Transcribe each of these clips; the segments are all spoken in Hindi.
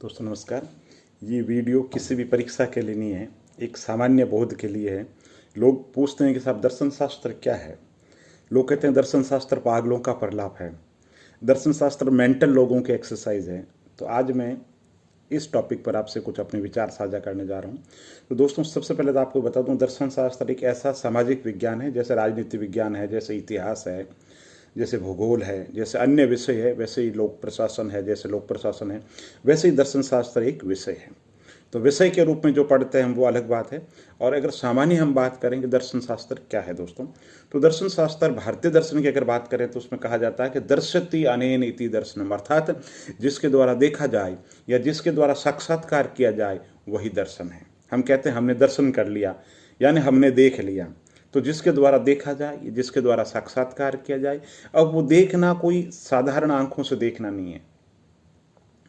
दोस्तों नमस्कार। ये वीडियो किसी भी परीक्षा के लिए नहीं है, एक सामान्य बोध के लिए है। लोग पूछते हैं कि साहब दर्शन शास्त्र क्या है। लोग कहते हैं दर्शन शास्त्र पागलों का प्रलाप है, दर्शन शास्त्र मेंटल लोगों की एक्सरसाइज है। तो आज मैं इस टॉपिक पर आपसे कुछ अपने विचार साझा करने जा रहा हूँ। तो दोस्तों सबसे पहले तो आपको बता दूँ, दर्शन शास्त्र एक ऐसा सामाजिक विज्ञान है, जैसे राजनीति विज्ञान है, जैसे इतिहास है, जैसे भूगोल है, जैसे अन्य विषय है, वैसे ही लोक प्रशासन है, जैसे लोक प्रशासन है, वैसे ही दर्शन शास्त्र एक विषय है। तो विषय के रूप में जो पढ़ते हैं वो अलग बात है। और अगर सामान्य हम बात करेंगे दर्शन शास्त्र क्या है दोस्तों, तो दर्शन शास्त्र भारतीय दर्शन की अगर बात करें तो उसमें कहा जाता है कि दर्शति अनेन इति दर्शनम, अर्थात जिसके द्वारा देखा जाए या जिसके द्वारा साक्षात्कार किया जाए वही दर्शन है। हम कहते हैं हमने दर्शन कर लिया, यानी हमने देख लिया। तो जिसके द्वारा देखा जाए, जिसके द्वारा साक्षात्कार किया जाए। अब वो देखना कोई साधारण आंखों से देखना नहीं है,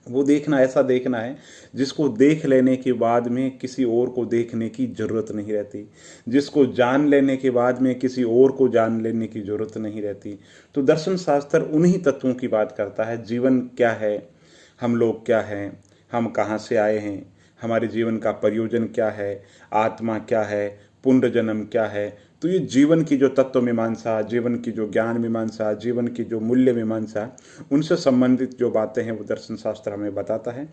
वो देखना ऐसा देखना है जिसको देख लेने के बाद में किसी और को देखने की जरूरत नहीं रहती, जिसको जान लेने के बाद में किसी और को जान लेने की जरूरत नहीं रहती। तो दर्शन शास्त्र उन्हीं तत्वों की बात करता है। जीवन क्या है, हम लोग क्या हैं, हम कहाँ से आए हैं, हमारे जीवन का प्रयोजन क्या है, आत्मा क्या है, पुनर्जन्म क्या है। तो ये जीवन की जो तत्व मीमांसा, जीवन की जो ज्ञान मीमांसा, जीवन की जो मूल्य मीमांसा, उनसे संबंधित जो बातें हैं वो दर्शन शास्त्र हमें बताता है।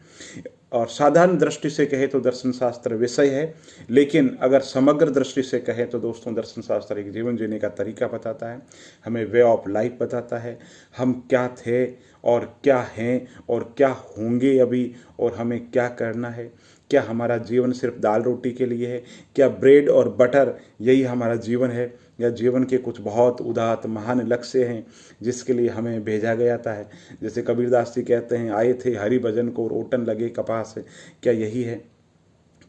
और साधारण दृष्टि से कहे तो दर्शन शास्त्र विषय है, लेकिन अगर समग्र दृष्टि से कहें तो दोस्तों दर्शन शास्त्र एक जीवन जीने का तरीका बताता है, हमें वे ऑफ लाइफ बताता है। हम क्या थे और क्या हैं और क्या होंगे अभी, और हमें क्या करना है। क्या हमारा जीवन सिर्फ दाल रोटी के लिए है, क्या ब्रेड और बटर यही हमारा जीवन है, या जीवन के कुछ बहुत उदात्त महान लक्ष्य हैं जिसके लिए हमें भेजा गया था। जैसे कबीरदास जी कहते हैं, आए थे हरि भजन को रोटन लगे कपास, क्या यही है।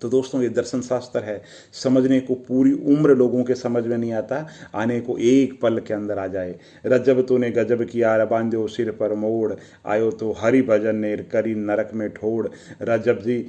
तो दोस्तों ये दर्शन शास्त्र है। समझने को पूरी उम्र लोगों के समझ में नहीं आता, आने को एक पल के अंदर आ जाए। रजब तूने गजब किया, बांध्यो सिर पर मोड़, आयो तो हरि भजन ने करी नरक में ठोड़। रजब जी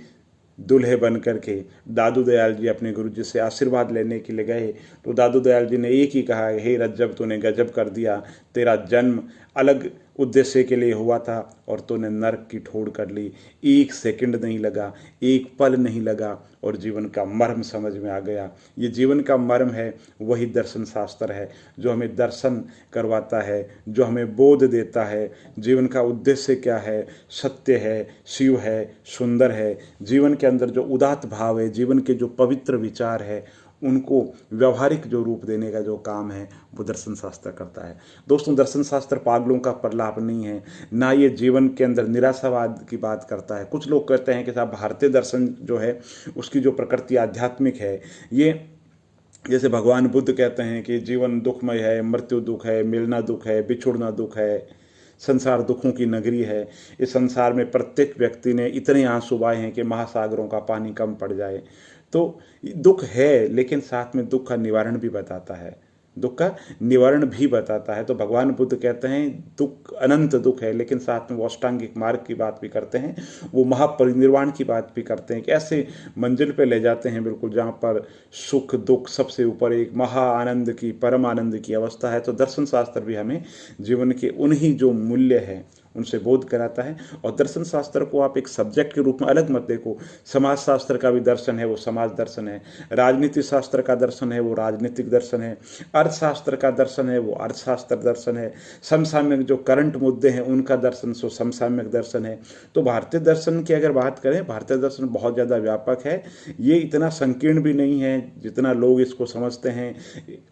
दूल्हे बन करके दादू दयाल जी अपने गुरु जी से आशीर्वाद लेने के लिए गए, तो दादू दयाल जी ने एक ही कहा, हे रज्जब तूने गजब कर दिया, तेरा जन्म अलग उद्देश्य के लिए हुआ था और तूने नरक की ठोड़ कर ली। एक सेकंड नहीं लगा, एक पल नहीं लगा और जीवन का मर्म समझ में आ गया। ये जीवन का मर्म है, वही दर्शन शास्त्र है जो हमें दर्शन करवाता है, जो हमें बोध देता है जीवन का उद्देश्य क्या है, सत्य है, शिव है, सुंदर है। जीवन के अंदर जो उदात्त भाव है, जीवन के जो पवित्र विचार है, उनको व्यवहारिक जो रूप देने का जो काम है वो दर्शन शास्त्र करता है। दोस्तों दर्शन शास्त्र पागलों का प्रलाप नहीं है, ना ये जीवन के अंदर निराशावाद की बात करता है। कुछ लोग कहते हैं कि साहब भारतीय दर्शन जो है उसकी जो प्रकृति आध्यात्मिक है, ये जैसे भगवान बुद्ध कहते हैं कि जीवन दुखमय है, मृत्यु दुख है, मिलना दुख है, बिछुड़ना दुख है, संसार दुखों की नगरी है। इस संसार में प्रत्येक व्यक्ति ने इतने आंसू बहाए हैं कि महासागरों का पानी कम पड़ जाए। तो दुख है, लेकिन साथ में दुख का निवारण भी बताता है, दुख का निवारण भी बताता है। तो भगवान बुद्ध कहते हैं दुख अनंत दुख है, लेकिन साथ में वो अष्टांगिक मार्ग की बात भी करते हैं, वो महापरिनिर्वाण की बात भी करते हैं कि ऐसे मंजिल पे ले जाते हैं बिल्कुल जहाँ पर सुख दुख सबसे ऊपर एक महा आनंद की, परम आनंद की अवस्था है। तो दर्शन शास्त्र भी हमें जीवन के उन्हीं जो मूल्य हैं उनसे बोध कराता है। और दर्शन शास्त्र को आप एक सब्जेक्ट के रूप में अलग मत देखो। समाज शास्त्र का भी दर्शन है वो समाज दर्शन है, राजनीति शास्त्र का दर्शन है वो राजनीतिक दर्शन है, अर्थशास्त्र का दर्शन है वो अर्थशास्त्र दर्शन है, समसामयिक जो करंट मुद्दे हैं उनका दर्शन सो समसामयिक दर्शन है। तो भारतीय दर्शन की अगर बात करें, भारतीय दर्शन बहुत ज़्यादा व्यापक है। ये इतना संकीर्ण भी नहीं है जितना लोग इसको समझते हैं,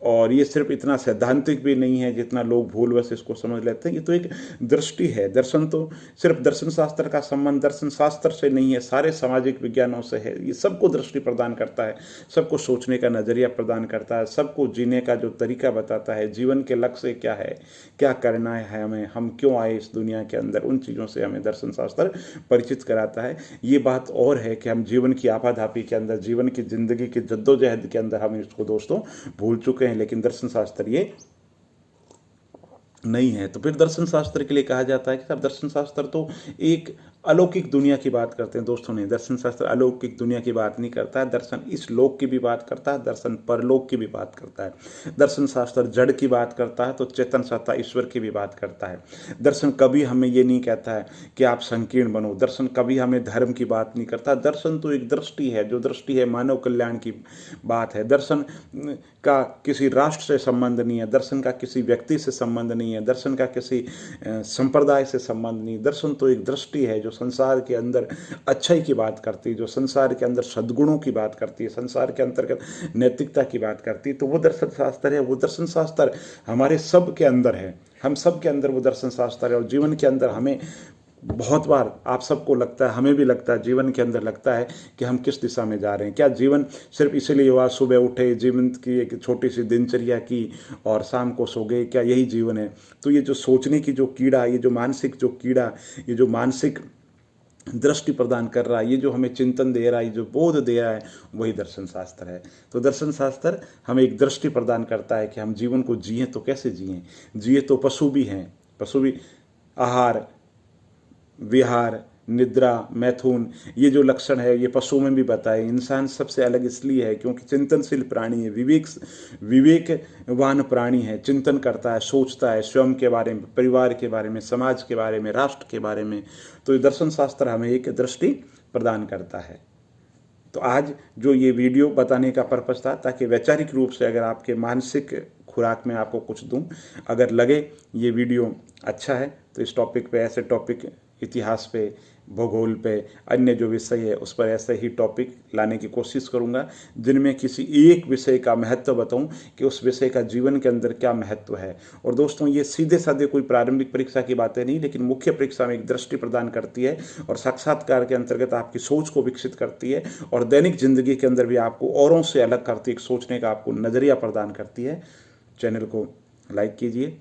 और ये सिर्फ इतना सैद्धांतिक भी नहीं है जितना लोग भूलवश इसको समझ लेते हैं। ये तो एक दृष्टि है। दर्शन तो सिर्फ दर्शन शास्त्र का संबंध दर्शन शास्त्र से नहीं है, सारे सामाजिक विज्ञानों से है। ये सबको दृष्टि प्रदान करता है, सबको सोचने का नजरिया प्रदान करता है, सबको जीने का जो तरीका बताता है, जीवन के लक्ष्य क्या है, क्या करना है हमें, हम क्यों आए इस दुनिया के अंदर, उन चीज़ों से हमें दर्शन शास्त्र परिचित कराता है। ये बात और है कि हम जीवन की आपाधापी के अंदर, जीवन की जिंदगी की जद्दोजहद के अंदर हम इसको दोस्तों भूल चुके हैं, लेकिन दर्शन शास्त्र ये नहीं है। तो फिर दर्शन शास्त्र के लिए कहा जाता है कि साहब दर्शन शास्त्र तो एक अलौकिक दुनिया की बात करते हैं दोस्तों। नहीं, दर्शन शास्त्र अलौकिक दुनिया की बात नहीं करता है। दर्शन इस लोक की भी बात करता है, दर्शन परलोक की भी बात करता है। दर्शन शास्त्र जड़ की बात करता है तो चेतन सत्ता ईश्वर की भी बात करता है। दर्शन कभी हमें ये नहीं कहता है कि आप संकीर्ण बनो। दर्शन कभी हमें धर्म की बात नहीं करता। दर्शन तो एक दृष्टि है, जो दृष्टि है मानव कल्याण की बात है। दर्शन का किसी राष्ट्र से संबंध नहीं है, दर्शन का किसी व्यक्ति से संबंध नहीं है, दर्शन का किसी संप्रदाय से संबंध नहीं। दर्शन तो एक दृष्टि है जो संसार के अंदर अच्छाई की बात करती है, जो संसार के अंदर सद्गुणों की बात करती है, संसार के अंतर्गत नैतिकता की बात करती है। तो वो दर्शन शास्त्र है। वो दर्शन शास्त्र हमारे सब के अंदर है, हम सब के अंदर वो दर्शन शास्त्र है। और जीवन के अंदर हमें बहुत बार आप सबको लगता है, हमें भी लगता है, जीवन के अंदर लगता है कि हम किस दिशा में जा रहे हैं। क्या जीवन सिर्फ इसीलिए हुआ सुबह उठे, जीवन की एक छोटी सी दिनचर्या की और शाम को सो गए, क्या यही जीवन है? तो ये जो सोचने की जो कीड़ा, ये जो मानसिक जो कीड़ा, ये जो मानसिक दृष्टि प्रदान कर रहा है, ये जो हमें चिंतन दे रहा है, ये जो बोध दे रहा है, वही दर्शन शास्त्र है। तो दर्शन शास्त्र हमें एक दृष्टि प्रदान करता है कि हम जीवन को जिए तो कैसे जिए। जिए तो पशु भी हैं, पशु भी आहार, विहार, निद्रा, मैथुन, ये जो लक्षण है ये पशुओं में भी बताए। इंसान सबसे अलग इसलिए है क्योंकि चिंतनशील प्राणी है, विवेकवान प्राणी है, चिंतन करता है, सोचता है स्वयं के बारे में, परिवार के बारे में, समाज के बारे में, राष्ट्र के बारे में। तो ये दर्शन शास्त्र हमें एक दृष्टि प्रदान करता है। तो आज जो ये वीडियो बताने का पर्पस था, ताकि वैचारिक रूप से अगर आपके मानसिक खुराक में आपको कुछ दूं, अगर लगे ये वीडियो अच्छा है तो इस टॉपिक पे, ऐसे टॉपिक इतिहास पे, भूगोल पे, अन्य जो विषय है उस पर ऐसे ही टॉपिक लाने की कोशिश करूंगा, जिनमें किसी एक विषय का महत्व बताऊं कि उस विषय का जीवन के अंदर क्या महत्व है। और दोस्तों ये सीधे साधे कोई प्रारंभिक परीक्षा की बातें नहीं, लेकिन मुख्य परीक्षा में एक दृष्टि प्रदान करती है और साक्षात्कार के अंतर्गत आपकी सोच को विकसित करती है और दैनिक जिंदगी के अंदर भी आपको औरों से अलग करती है, सोचने का आपको नजरिया प्रदान करती है। चैनल को लाइक कीजिए,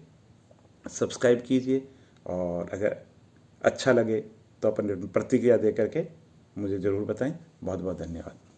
सब्सक्राइब कीजिए और अगर अच्छा लगे तो अपनी प्रतिक्रिया दे करके मुझे ज़रूर बताएं। बहुत बहुत धन्यवाद।